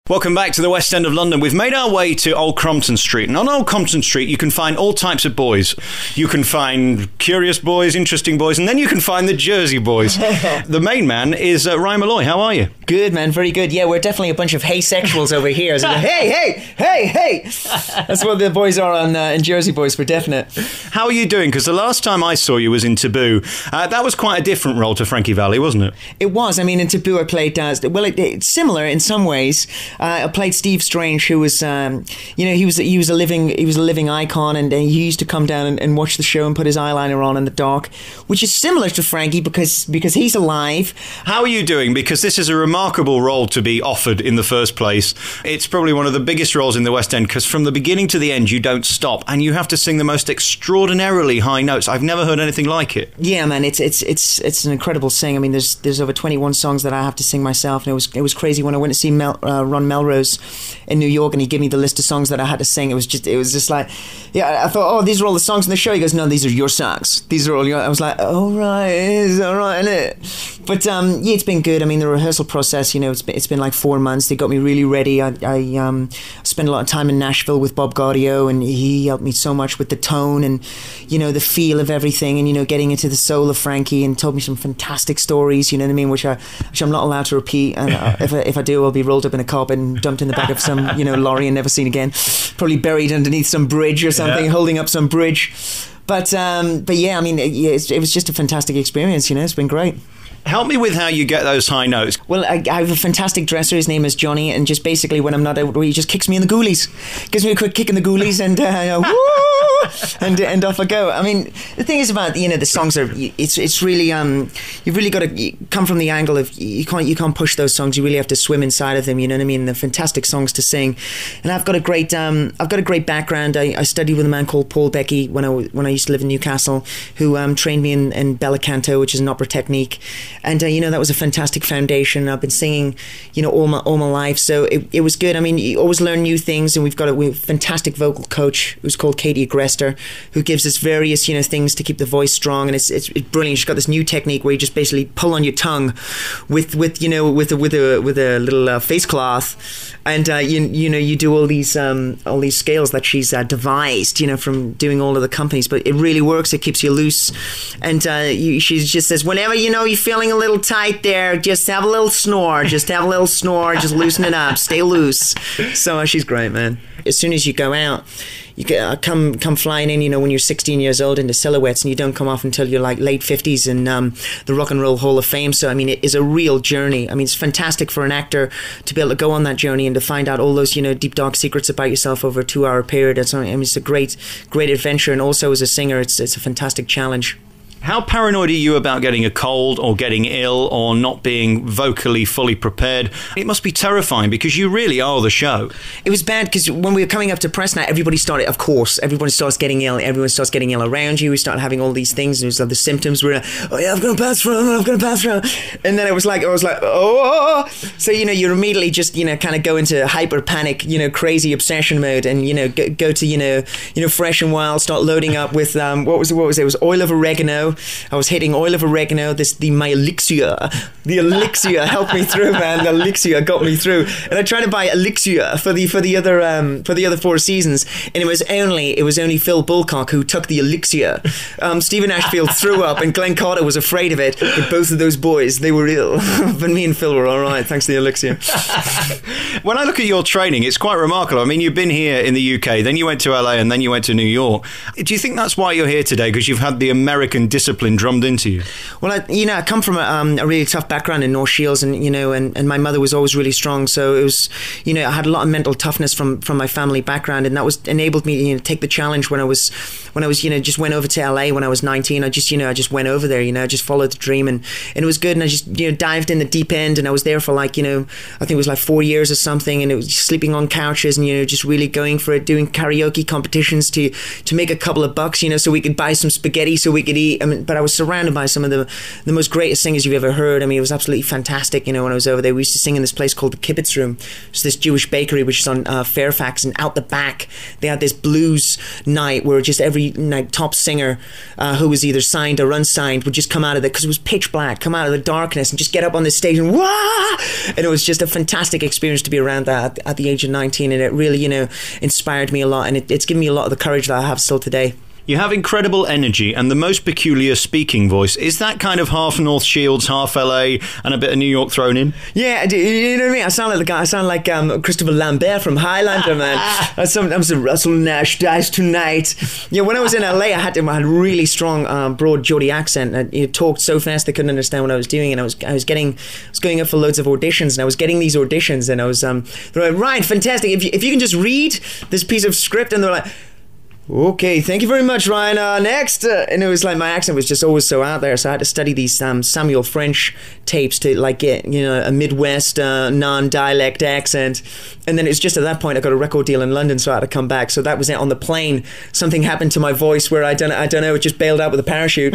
Welcome back to the West End of London. We've made our way to Old Crompton Street. And on Old Crompton Street, you can find all types of boys. You can find curious boys, interesting boys, and then you can find the Jersey boys. The main man is Ryan Malloy. How are you? Good, man. Very good. Yeah, we're definitely a bunch of hey-sexuals over here. So hey! That's what the boys are in Jersey Boys, for definite. How are you doing? Because the last time I saw you was in Taboo. That was quite a different role to Frankie Valli, wasn't it? It was. I mean, in Taboo I played, it's similar in some ways. I played Steve Strange, who was, he was a living icon, and he used to come down and watch the show and put his eyeliner on in the dark, which is similar to Frankie because he's alive. How are you doing? Because this is a remarkable role to be offered in the first place. It's probably one of the biggest roles in the West End, because from the beginning to the end you don't stop, and you have to sing the most extraordinarily high notes. I've never heard anything like it. Yeah, man, it's an incredible sing. I mean, there's over 21 songs that I have to sing myself, and it was crazy when I went to see Ron Melrose in New York, and he gave me the list of songs that I had to sing. It was just like, yeah, I thought, oh, these are all the songs in the show. He goes, no, these are your songs. These are all your. I was like, oh right, it's all right, isn't it? But yeah, it's been good. I mean, the rehearsal process, it's been like 4 months. They got me really ready. I spent a lot of time in Nashville with Bob Gaudio, and he helped me so much with the tone and the feel of everything, and getting into the soul of Frankie, and told me some fantastic stories. You know what I mean? Which I'm not allowed to repeat. And if I do, I'll be rolled up in a carpet and dumped in the back of some lorry and never seen again. Probably buried underneath some bridge or something, holding up some bridge. But yeah, I mean, it was just a fantastic experience. It's been great. Help me with how you get those high notes. Well, I have a fantastic dresser. His name is Johnny, and just basically when I'm not out, he just kicks me in the ghoulies, gives me a quick kick in the ghoulies, and woo, and off I go. I mean, the thing is about the songs are it's really you've really got to come from the angle of you can't push those songs. You really have to swim inside of them. You know what I mean? They're fantastic songs to sing, and I've got a great background. I studied with a man called Paul Becky when I used to live in Newcastle, who trained me in bella canto, which is an opera technique. And that was a fantastic foundation. I've been singing, all my life, so it was good. I mean, you always learn new things, and we've got a fantastic vocal coach who's called Katie Agresta, who gives us various things to keep the voice strong, and it's brilliant. She's got this new technique where you just basically pull on your tongue with a little face cloth, and you do all these scales that she's devised, from doing all of the companies. But it really works. It keeps you loose, and she just says, whenever you're feeling a little tight there, just have a little snore, just loosen it up, stay loose. So she's great, man. As soon as you go out, you come flying in, when you're 16 years old into Silhouettes, and you don't come off until you're like late 50s in the Rock and Roll Hall of Fame. So I mean, it is a real journey. I mean, it's fantastic for an actor to be able to go on that journey and to find out all those deep dark secrets about yourself over a 2-hour period. It's a great adventure, and also as a singer, it's a fantastic challenge. How paranoid are you about getting a cold or getting ill or not being vocally fully prepared? It must be terrifying, because you really are the show. It was bad because when we were coming up to press night, everybody starts getting ill. Everyone starts getting ill around you. We start having all these things. There's the symptoms. We're like, oh yeah, I've got a bathroom. And then I was like, oh. So, you immediately just, kind of go into hyper panic, crazy obsession mode, and, go to Fresh and Wild, start loading up with, what was it? It was oil of oregano. I was hitting oil of oregano. My elixir. The elixir helped me through, man. The elixir got me through. And I tried to buy elixir for the other 4 seasons, and it was only Phil Bulcock who took the elixir. Stephen Ashfield threw up, and Glenn Carter was afraid of it. But both of those boys, they were ill. But me and Phil were all right, thanks to the elixir. When I look at your training, it's quite remarkable. I mean, you've been here in the UK, then you went to LA, and then you went to New York. Do you think that's why you're here today? Because you've had the American discipline drummed into you? Well, I come from a really tough background in North Shields, and and my mother was always really strong, so it was I had a lot of mental toughness from my family background, and that was enabled me to take the challenge when I was just went over to LA when I was 19. I just went over there, I just followed the dream, and it was good, and I just dived in the deep end, and I was there for I think it was like 4 years or something, and it was sleeping on couches, and just really going for it, doing karaoke competitions to make a couple of bucks, so we could buy some spaghetti so we could eat but I was surrounded by some of the most greatest singers you've ever heard. I mean, it was absolutely fantastic. You know, when I was over there, we used to sing in this place called the Kibbutz Room. It's this Jewish bakery which is on Fairfax, and out the back they had this blues night where just every night top singer who was either signed or unsigned would just come out of it, because it was pitch black, come out of the darkness and just get up on this stage and wah! And it was just a fantastic experience to be around that at the age of 19, and it really, you know, inspired me a lot, and it's given me a lot of the courage that I have still today. You have incredible energy and the most peculiar speaking voice. Is that kind of half North Shields, half LA, and a bit of New York thrown in? Yeah, you know what I mean? I sound like the guy. I sound like Christopher Lambert from Highlander, man. I'm so Russell Nash dies tonight. Yeah, when I was in LA, I had a really strong, broad Geordie accent. I talked so fast they couldn't understand what I was doing, and I was going up for loads of auditions, and I was getting these auditions, and I was they're like, right, fantastic. If you can just read this piece of script, and they're like, okay, thank you very much, Ryan. Next. And it was like my accent was just always so out there, so I had to study these Samuel French tapes to like get, you know, a Midwest non-dialect accent. And then it's just at that point I got a record deal in London, so I had to come back. So that was it. On the plane, something happened to my voice where I don't know, it just bailed out with a parachute.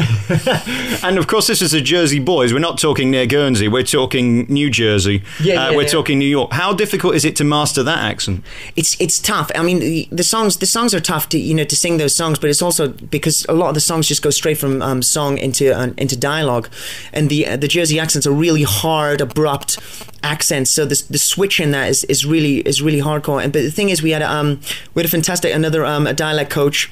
And of course, this is the Jersey Boys. We're not talking near Guernsey. We're talking New Jersey. We're talking New York. How difficult is it to master that accent? It's tough. I mean, the songs are tough to, you know, to sing those songs, but it's also because a lot of the songs just go straight from song into dialogue, and the Jersey accents are really hard, abrupt accents. So the switch in that is really hardcore. But the thing is, we had a fantastic a dialect coach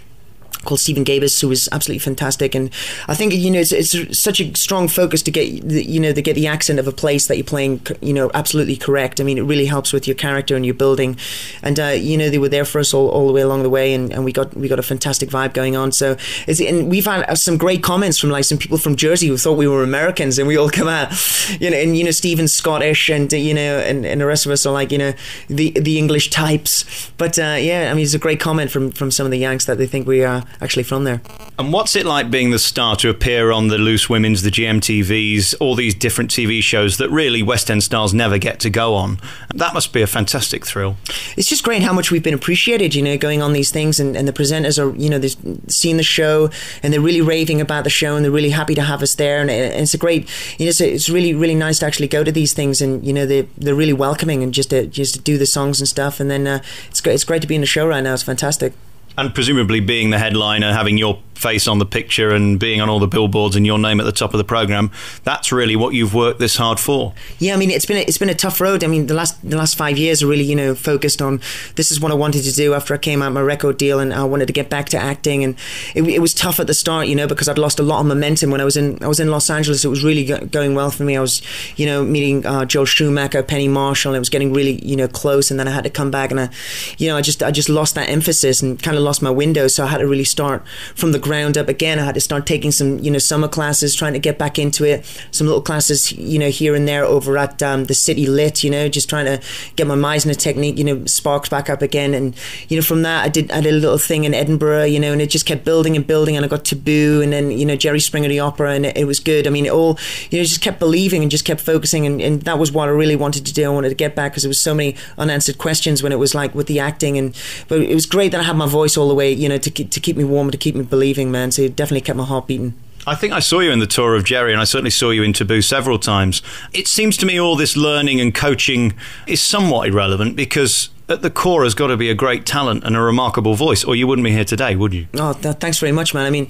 called Stephen Gabus, who was absolutely fantastic. And I think, you know, it's such a strong focus to get the accent of a place that you're playing, you know, absolutely correct. I mean, it really helps with your character and your building. And you know, they were there for us all the way along the way, and we got a fantastic vibe going on. So and we've had some great comments from like some people from Jersey who thought we were Americans, and we all come out, you know, and you know, Stephen's Scottish, and you know, and the rest of us are like, you know, the English types. But yeah, I mean, it's a great comment from some of the Yanks that they think we are actually from there. And what's it like being the star to appear on the Loose Women's, the GMTVs, all these different TV shows that really West End stars never get to go on? That must be a fantastic thrill. It's just great how much we've been appreciated, you know, going on these things, and the presenters are, you know, they've seen the show and they're really raving about the show, and they're really happy to have us there, and it's a great, you know, it's really nice to actually go to these things, and you know, they're really welcoming, and just to do the songs and stuff, and then it's great to be in the show right now. It's fantastic. And presumably being the headliner, having your face on the picture and being on all the billboards and your name at the top of the programme, that's really what you've worked this hard for. Yeah, I mean, it's been a tough road. I mean, the last 5 years are really, you know, focused on, this is what I wanted to do after I came out my record deal, and I wanted to get back to acting, and it was tough at the start, you know, because I'd lost a lot of momentum when I was in Los Angeles. It was really going well for me. I was, you know, meeting Joel Schumacher, Penny Marshall, and it was getting really, you know, close, and then I had to come back, and I just lost that emphasis and kind of lost my window, so I had to really start from the ground up again. I had to start taking some, you know, summer classes, trying to get back into it, some little classes, you know, here and there over at the City Lit, you know, just trying to get my Meisner technique, you know, sparks back up again. And you know, from that I did a little thing in Edinburgh, you know, and it just kept building and building, and I got Taboo, and then, you know, Jerry Springer the Opera, and it was good. I mean, it all, you know, just kept believing and just kept focusing, and that was what I really wanted to do. I wanted to get back, because there was so many unanswered questions when it was like with the acting, but it was great that I had my voice all the way, you know, to keep me warm, to keep me believing, man. So it definitely kept my heart beating. I think I saw you in the tour of Jerry, and I certainly saw you in Taboo several times. It seems to me all this learning and coaching is somewhat irrelevant, because at the core has got to be a great talent and a remarkable voice, or you wouldn't be here today, would you? Oh, thanks very much, man. I mean,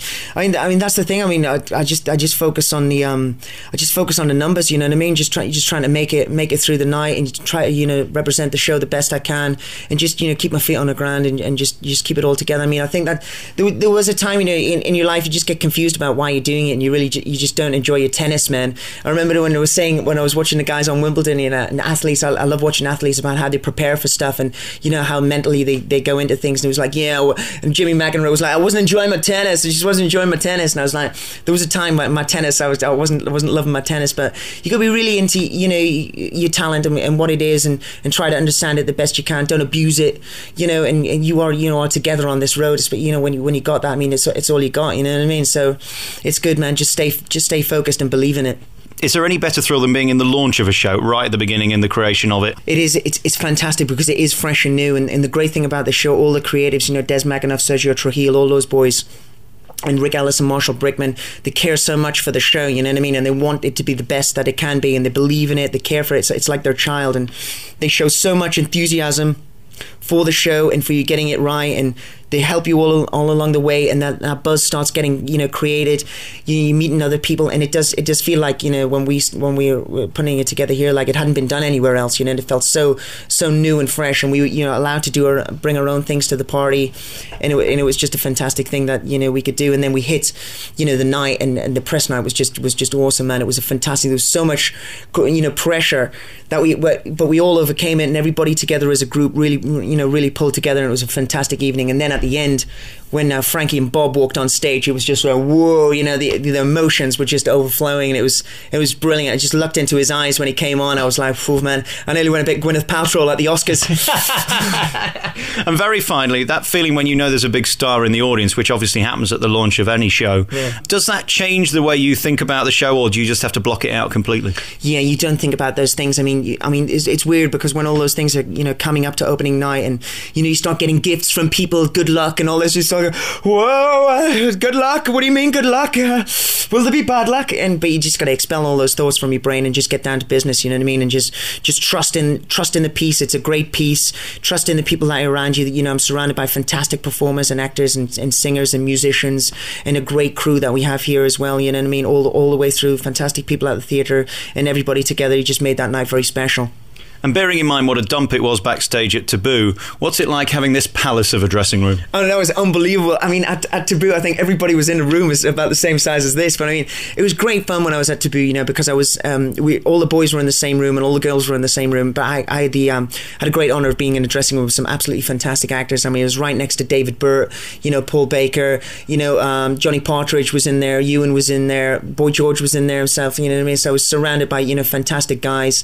that's the thing. I mean, I just focus on the numbers. You know what I mean? Just trying to make it through the night, and try to, you know, represent the show the best I can, and just, you know, keep my feet on the ground, and just keep it all together. I mean, I think that there was a time, you know, in your life you just get confused about why you're doing it, and you just don't enjoy your tennis, man. I remember when I was watching the guys on Wimbledon, you know, and athletes. I love watching athletes about how they prepare for stuff, and you know, how mentally they go into things. And it was like, yeah, and Jimmy McEnroe was like, I wasn't enjoying my tennis. I just wasn't enjoying my tennis. And I was like, there was a time when my tennis, I wasn't loving my tennis. But you got to be really into, you know, your talent and what it is, and try to understand it the best you can. Don't abuse it, you know. And you are, you know, are together on this road. But you know, when you got that, I mean, it's all you got. You know what I mean? So it's good, man. Just stay focused and believe in it. Is there any better thrill than being in the launch of a show right at the beginning, in the creation of it? It is. It's fantastic, because it is fresh and new. And the great thing about the show, all the creatives, you know, Des McAnuff, Sergio Trujillo, all those boys, and Rick Ellis and Marshall Brickman, they care so much for the show, you know what I mean? And they want it to be the best that it can be, and they believe in it, they care for it. It's like their child, and they show so much enthusiasm for the show and for you getting it right, and they help you all along the way, and that buzz starts getting, you know, created. You're meeting other people, and it does feel like, you know, when we were putting it together here, like it hadn't been done anywhere else, you know, and it felt so new and fresh, and we were, you know, allowed to bring our own things to the party, and it was just a fantastic thing that, you know, we could do. And then we hit, you know, the night, and the press night was just awesome, man. It was a fantastic. There was so much, you know, pressure that but we all overcame it, and everybody together as a group really pulled together, and it was a fantastic evening. And then at the end, when Frankie and Bob walked on stage, it was just like, whoa, you know, the emotions were just overflowing, and it was brilliant. I just looked into his eyes when he came on. I was like, oh man, I nearly went a bit Gwyneth Paltrow at the Oscars. And very finally, that feeling when you know there's a big star in the audience, which obviously happens at the launch of any show, does that change the way you think about the show, or do you just have to block it out completely? Yeah, you don't think about those things. I mean, it's weird, because when all those things are, you know, coming up to opening night, and, you know, you start getting gifts from people, good luck and all this, you start going, whoa, good luck, what do you mean good luck, will there be bad luck? But you just got to expel all those thoughts from your brain and just get down to business, you know what I mean? And just trust in the piece. It's a great piece. Trust in the people that are around you. You know, I'm surrounded by fantastic performers and actors and singers and musicians, and a great crew that we have here as well, you know what I mean? All the way through, fantastic people at the theatre, and everybody together. You just made that night very special. And bearing in mind what a dump it was backstage at Taboo, what's it like having this palace of a dressing room? Oh, that was unbelievable. I mean, at Taboo, I think everybody was in a room about the same size as this. But I mean, it was great fun when I was at Taboo, you know, because I was, all the boys were in the same room and all the girls were in the same room. But I had a great honour of being in a dressing room with some absolutely fantastic actors. I mean, it was right next to David Burt, you know, Paul Baker, you know, Johnny Partridge was in there, Ewan was in there, Boy George was in there himself, you know what I mean? So I was surrounded by, you know, fantastic guys.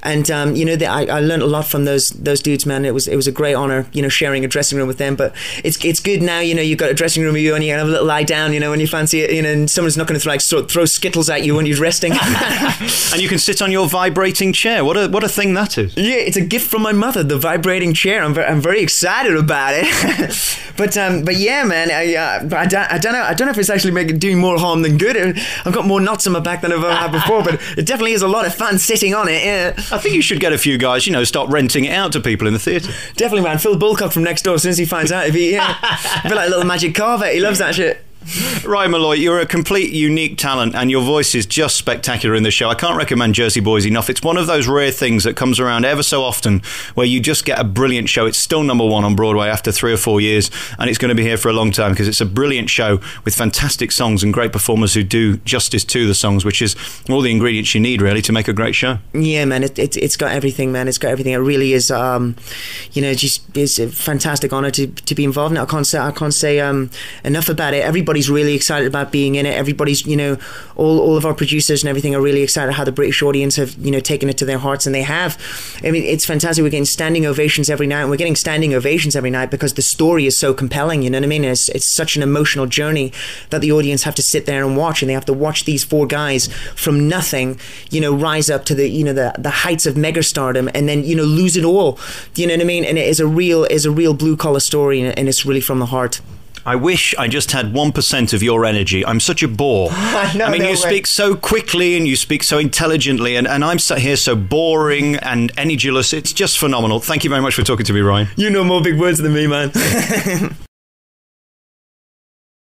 And, you know, I learned a lot from those dudes, man. It was a great honor, you know, sharing a dressing room with them. But it's good now, you know, you've got a dressing room with you, and you have a little lie down, you know, when you fancy it, you know, and someone's not going to throw Skittles at you when you're resting. And you can sit on your vibrating chair. What a thing that is. Yeah, it's a gift from my mother, the vibrating chair. I'm very excited about it. But yeah, man, I don't know if it's actually doing more harm than good. I've got more knots in my back than I've ever had before, but it definitely is a lot of fun sitting on it. Yeah. I think you should get a few guys, you know, start renting it out to people in the theatre. Definitely, man. Phil Bulcock from next door, as soon as he finds out, be like a little magic carpet. He loves that shit. Ryan Malloy, you're a complete unique talent, and your voice is just spectacular in the show. I can't recommend Jersey Boys enough. It's one of those rare things that comes around ever so often where you just get a brilliant show. It's still #1 on Broadway after 3 or 4 years, and it's going to be here for a long time because it's a brilliant show with fantastic songs and great performers who do justice to the songs, which is all the ingredients you need really to make a great show. Yeah, man, it's got everything, man. It's got everything. It really is, you know, just it's a fantastic honour to be involved in it. I can't say enough about it. Everybody's really excited about being in it. Everybody's, you know, all of our producers and everything are really excited how the British audience have, you know, taken it to their hearts, and they have. I mean, it's fantastic. We're getting standing ovations every night, and we're getting standing ovations every night because the story is so compelling, you know what I mean? It's such an emotional journey that the audience have to sit there and watch, and they have to watch these 4 guys from nothing, you know, rise up to the, you know, the heights of megastardom, and then, you know, lose it all, you know what I mean? And it is a real blue collar story, and it's really from the heart. I wish I just had 1% of your energy. I'm such a bore. I mean, you speak so quickly and you speak so intelligently, and I'm sat here so boring and energyless. It's just phenomenal. Thank you very much for talking to me, Ryan. You know more big words than me, man.